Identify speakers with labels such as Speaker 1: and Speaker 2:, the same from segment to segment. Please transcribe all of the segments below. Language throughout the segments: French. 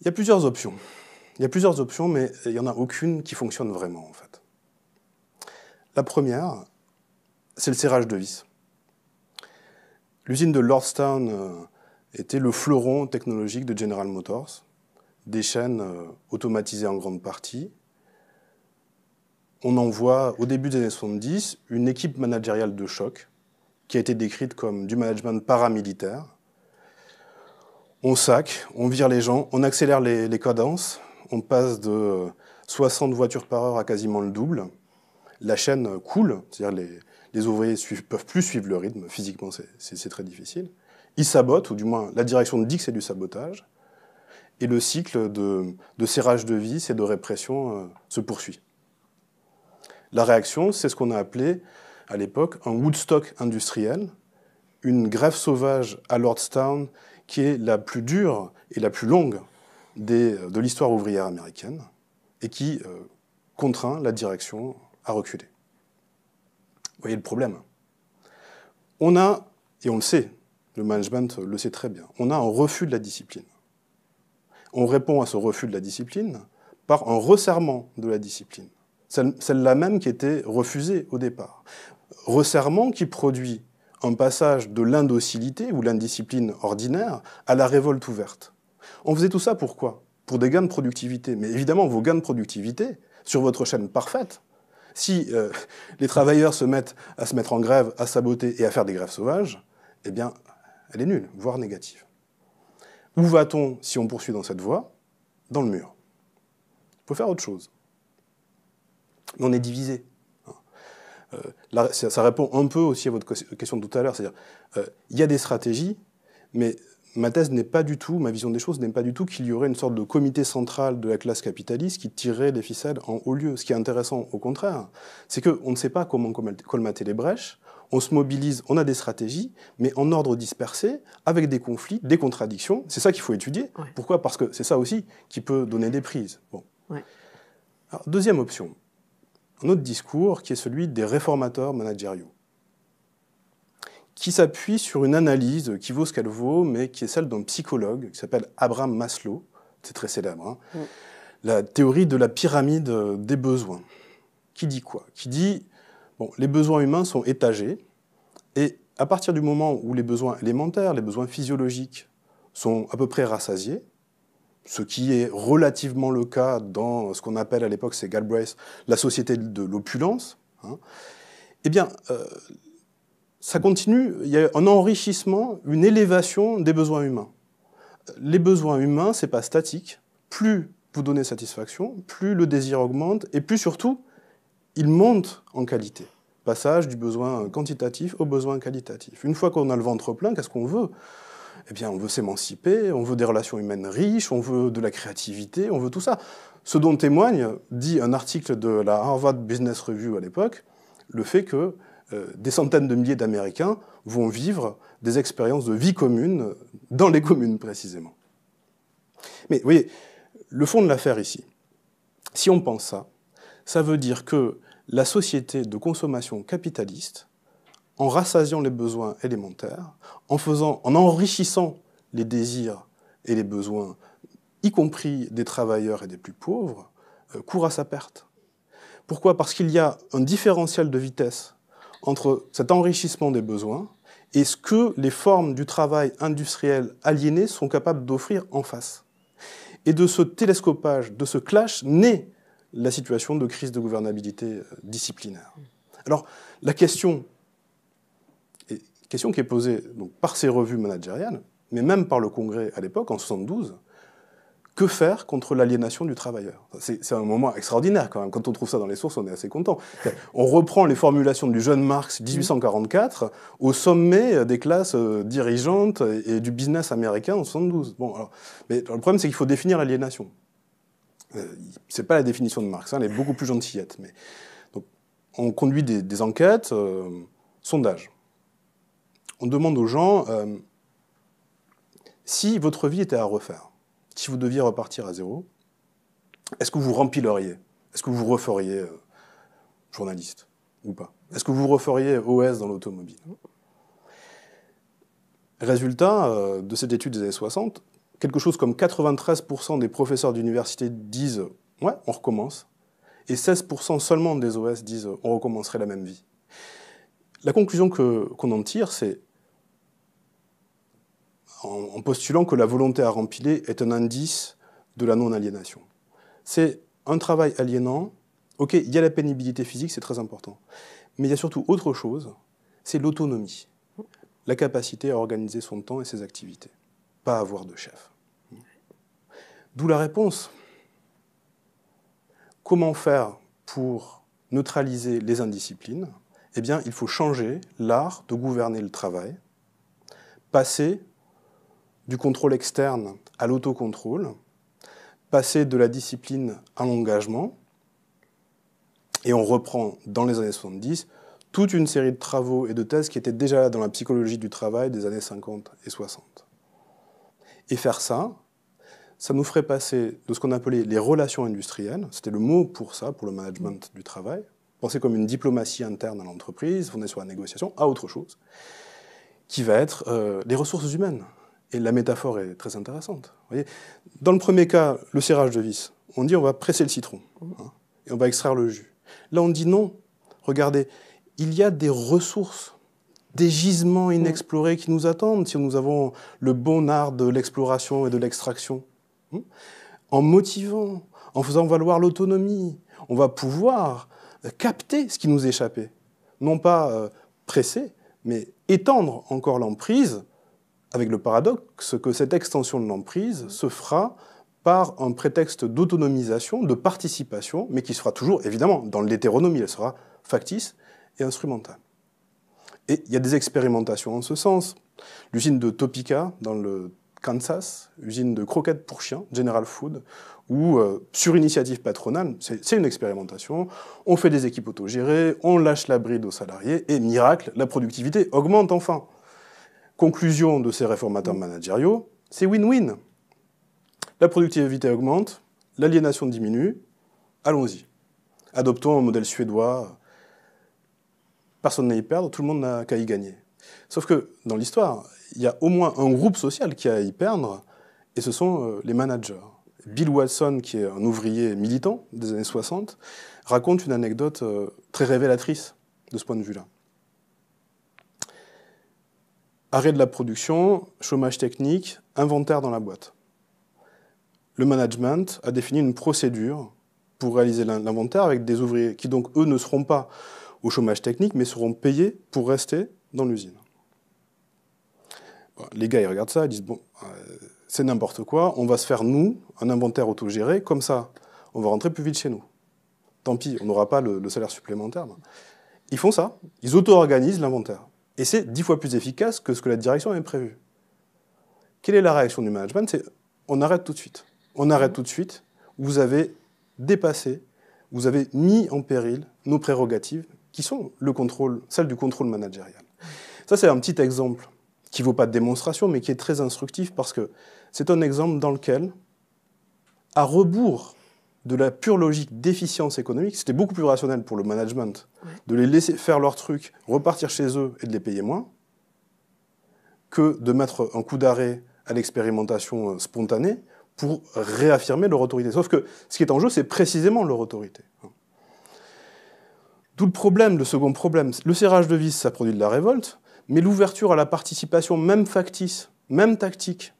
Speaker 1: Il y a plusieurs options. Il y a plusieurs options, mais il n'y en a aucune qui fonctionne vraiment, en fait. La première, c'est le serrage de vis. L'usine de Lordstown était le fleuron technologique de General Motors, des chaînes automatisées en grande partie. On en voit, au début des années 70, une équipe managériale de choc, qui a été décrite comme du management paramilitaire. On sac, on vire les gens, on accélère les cadences, on passe de 60 voitures par heure à quasiment le double. La chaîne coule, c'est-à-dire les ouvriers ne peuvent plus suivre le rythme, physiquement c'est très difficile. Ils sabotent, ou du moins la direction dit que c'est du sabotage, et le cycle de serrage de vis et de répression se poursuit. La réaction, c'est ce qu'on a appelé à l'époque un Woodstock industriel, une grève sauvage à Lordstown qui est la plus dure et la plus longue de l'histoire ouvrière américaine et qui contraint la direction à reculer. Vous voyez le problème. On a, et on le sait, le management le sait très bien, on a un refus de la discipline. On répond à ce refus de la discipline par un resserrement de la discipline. Celle-là même qui était refusée au départ. Resserrement qui produit un passage de l'indocilité ou l'indiscipline ordinaire à la révolte ouverte. On faisait tout ça pourquoi? Pour des gains de productivité. Mais évidemment, vos gains de productivité, sur votre chaîne parfaite, si les travailleurs se mettent en grève, à saboter et à faire des grèves sauvages, eh bien, elle est nulle, voire négative. Où va-t-on si on poursuit dans cette voie? Dans le mur. Il faut faire autre chose. Mais on est divisé. Là, ça répond un peu aussi à votre question de tout à l'heure, c'est-à-dire il y a des stratégies, mais ma thèse n'est pas du tout, ma vision des choses n'est pas du tout qu'il y aurait une sorte de comité central de la classe capitaliste qui tirerait les ficelles en haut lieu. Ce qui est intéressant, au contraire, c'est qu'on ne sait pas comment colmater les brèches, on se mobilise, on a des stratégies, mais en ordre dispersé, avec des conflits, des contradictions. C'est ça qu'il faut étudier. Ouais. Pourquoi? Parce que c'est ça aussi qui peut donner des prises. Bon. Ouais. Alors, deuxième option. Un autre discours qui est celui des réformateurs managériaux, qui s'appuie sur une analyse qui vaut ce qu'elle vaut, mais qui est celle d'un psychologue qui s'appelle Abraham Maslow, c'est très célèbre, hein, la théorie de la pyramide des besoins. Qui dit quoi? Qui dit, bon, les besoins humains sont étagés, et à partir du moment où les besoins élémentaires, les besoins physiologiques sont à peu près rassasiés, ce qui est relativement le cas dans ce qu'on appelle à l'époque, c'est Galbraith, la société de l'opulence, hein, eh bien, ça continue, il y a un enrichissement, une élévation des besoins humains. Les besoins humains, c'est pas statique. Plus vous donnez satisfaction, plus le désir augmente, et plus surtout, il monte en qualité. Passage du besoin quantitatif au besoin qualitatif. Une fois qu'on a le ventre plein, qu'est-ce qu'on veut? Eh bien, on veut s'émanciper, on veut des relations humaines riches, on veut de la créativité, on veut tout ça. Ce dont témoigne, dit un article de la Harvard Business Review à l'époque, le fait que des centaines de milliers d'Américains vont vivre des expériences de vie commune dans les communes, précisément. Mais vous voyez, le fond de l'affaire ici, si on pense ça, ça veut dire que la société de consommation capitaliste, en rassasiant les besoins élémentaires, en enrichissant les désirs et les besoins, y compris des travailleurs et des plus pauvres, court à sa perte. Pourquoi? Parce qu'il y a un différentiel de vitesse entre cet enrichissement des besoins et ce que les formes du travail industriel aliéné sont capables d'offrir en face. Et de ce télescopage, de ce clash, naît la situation de crise de gouvernabilité disciplinaire. Alors, la question qui est posée donc, par ces revues managériales, mais même par le Congrès à l'époque, en 1972, que faire contre l'aliénation du travailleur? C'est un moment extraordinaire quand même. Quand on trouve ça dans les sources, on est assez content. On reprend les formulations du jeune Marx 1844 au sommet des classes dirigeantes et du business américain en 1972. Bon, alors, mais le problème, c'est qu'il faut définir l'aliénation. C'est pas la définition de Marx, hein, elle est beaucoup plus gentillette. Mais, donc, on conduit des enquêtes, sondages. On demande aux gens si votre vie était à refaire, si vous deviez repartir à zéro, est-ce que vous rempliriez? Est-ce que vous referiez journaliste ou pas? Est-ce que vous referiez OS dans l'automobile? Résultat de cette étude des années 60, quelque chose comme 93% des professeurs d'université disent « ouais, on recommence », et 16% seulement des OS disent « on recommencerait la même vie ». La conclusion qu'on en tire, c'est en postulant que la volonté à rempiler est un indice de la non-aliénation. C'est un travail aliénant. Ok, il y a la pénibilité physique, c'est très important. Mais il y a surtout autre chose, c'est l'autonomie. La capacité à organiser son temps et ses activités. Pas avoir de chef. D'où la réponse. Comment faire pour neutraliser les indisciplines? Eh bien, il faut changer l'art de gouverner le travail, passer du contrôle externe à l'autocontrôle, passer de la discipline à l'engagement, et on reprend dans les années 70 toute une série de travaux et de thèses qui étaient déjà là dans la psychologie du travail des années 50 et 60. Et faire ça, ça nous ferait passer de ce qu'on appelait les relations industrielles, c'était le mot pour ça, pour le management du travail, pensé comme une diplomatie interne à l'entreprise, fondée sur la négociation, à autre chose, qui va être les ressources humaines. Et la métaphore est très intéressante. Vous voyez, dans le premier cas, le serrage de vis, on dit on va presser le citron, hein, et on va extraire le jus. Là, on dit non. Regardez, il y a des ressources, des gisements inexplorés qui nous attendent si nous avons le bon art de l'exploration et de l'extraction. En motivant, en faisant valoir l'autonomie, on va pouvoir capter ce qui nous échappait. Non pas presser, mais étendre encore l'emprise, avec le paradoxe que cette extension de l'emprise se fera par un prétexte d'autonomisation, de participation, mais qui sera toujours, évidemment, dans l'hétéronomie, elle sera factice et instrumentale. Et il y a des expérimentations en ce sens. L'usine de Topeka, dans le Kansas, usine de croquettes pour chiens, General Food, où, sur initiative patronale, c'est une expérimentation, on fait des équipes autogérées, on lâche la bride aux salariés, et miracle, la productivité augmente enfin. Conclusion de ces réformateurs managériaux, c'est win-win. La productivité augmente, l'aliénation diminue, allons-y. Adoptons un modèle suédois, personne n'a à y perdre, tout le monde n'a qu'à y gagner. Sauf que dans l'histoire, il y a au moins un groupe social qui a à y perdre, et ce sont les managers. Bill Watson, qui est un ouvrier militant des années 60, raconte une anecdote très révélatrice de ce point de vue-là. Arrêt de la production, chômage technique, inventaire dans la boîte. Le management a défini une procédure pour réaliser l'inventaire avec des ouvriers qui, donc, eux, ne seront pas au chômage technique, mais seront payés pour rester dans l'usine. Bon, les gars, ils regardent ça, ils disent, bon, c'est n'importe quoi, on va se faire, nous, un inventaire autogéré, comme ça, on va rentrer plus vite chez nous. Tant pis, on n'aura pas le salaire supplémentaire. Ils font ça, ils auto-organisent l'inventaire. Et c'est 10 fois plus efficace que ce que la direction avait prévu. Quelle est la réaction du management? C'est on arrête tout de suite. On arrête tout de suite. Vous avez dépassé, vous avez mis en péril nos prérogatives, qui sont celles du contrôle managérial. Ça, c'est un petit exemple qui ne vaut pas de démonstration, mais qui est très instructif parce que c'est un exemple dans lequel, à rebours de la pure logique d'efficience économique, c'était beaucoup plus rationnel pour le management de les laisser faire leur truc, repartir chez eux et de les payer moins, que de mettre un coup d'arrêt à l'expérimentation spontanée pour réaffirmer leur autorité. Sauf que ce qui est en jeu, c'est précisément leur autorité. D'où le problème, le second problème. Le serrage de vis, ça produit de la révolte, mais l'ouverture à la participation, même factice, même tactique,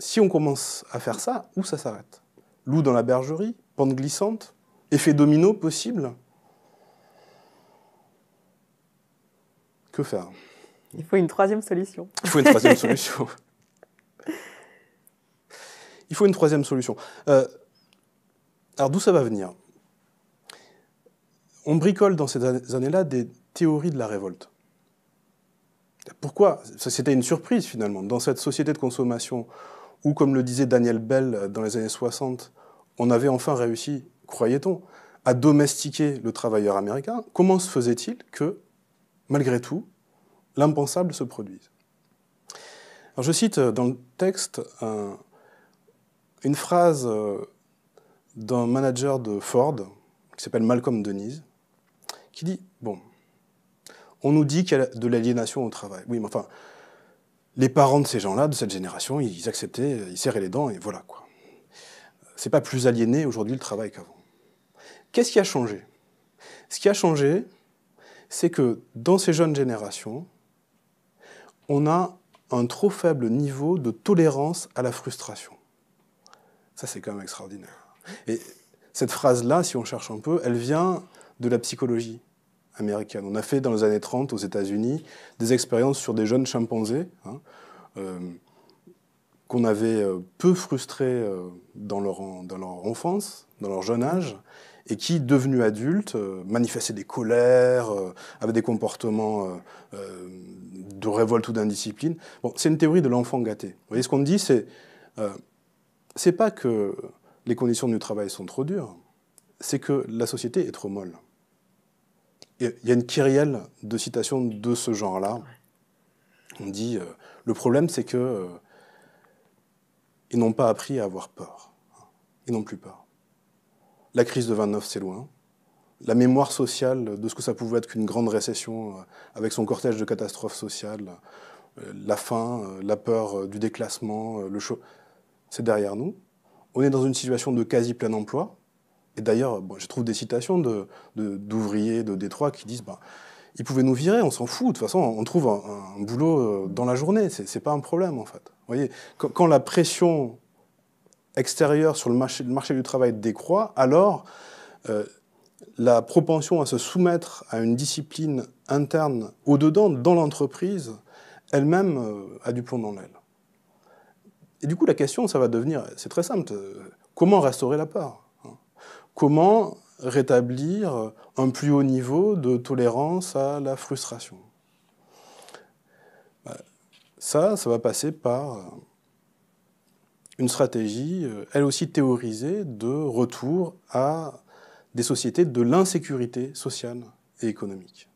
Speaker 1: si on commence à faire ça, où ça s'arrête? Loup dans la bergerie? Pente glissante? Effet domino possible? Que faire?
Speaker 2: Il faut une troisième solution.
Speaker 1: Il faut une troisième solution. Il faut une troisième solution. Alors d'où ça va venir? On bricole dans ces années-là des théories de la révolte. Pourquoi? C'était une surprise finalement. Dans cette société de consommation où, comme le disait Daniel Bell dans les années 60, on avait enfin réussi, croyait-on, à domestiquer le travailleur américain, comment se faisait-il que, malgré tout, l'impensable se produise? Alors, je cite dans le texte une phrase d'un manager de Ford, qui s'appelle Malcolm Denise, qui dit « Bon, on nous dit qu'il y a de l'aliénation au travail. Oui, mais enfin, les parents de ces gens-là, de cette génération, ils acceptaient, ils serraient les dents et voilà quoi. C'est pas plus aliéné aujourd'hui le travail qu'avant. Qu'est-ce qui a changé? Ce qui a changé, c'est que dans ces jeunes générations, on a un trop faible niveau de tolérance à la frustration. Ça, c'est quand même extraordinaire. Et cette phrase-là, si on cherche un peu, elle vient de la psychologie américaine. On a fait dans les années 30 aux États-Unis des expériences sur des jeunes chimpanzés qu'on avait peu frustrés dans leur enfance, dans leur jeune âge, et qui, devenus adultes, manifestaient des colères, avaient des comportements de révolte ou d'indiscipline. Bon, c'est une théorie de l'enfant gâté. Vous voyez, ce qu'on dit, c'est pas que les conditions du travail sont trop dures, c'est que la société est trop molle. Il y a une kyrielle de citations de ce genre-là. On dit, le problème, c'est que ils n'ont pas appris à avoir peur. Ils n'ont plus peur. La crise de 29, c'est loin. La mémoire sociale de ce que ça pouvait être qu'une grande récession avec son cortège de catastrophes sociales, la faim, la peur du déclassement, le chaud, c'est derrière nous. On est dans une situation de quasi plein emploi. Et d'ailleurs, je trouve des citations d'ouvriers de Détroit qui disent ils pouvaient nous virer, on s'en fout. De toute façon, on trouve un boulot dans la journée. C'est pas un problème, en fait. Vous voyez, quand la pression extérieure sur le marché du travail décroît, alors la propension à se soumettre à une discipline interne au-dedans, dans l'entreprise, elle-même a du plomb dans l'aile. Et du coup, la question, ça va devenir, c'est très simple, comment restaurer la peur ? Comment rétablir un plus haut niveau de tolérance à la frustration? Ça va passer par une stratégie, elle aussi théorisée, de retour à des sociétés de l'insécurité sociale et économique.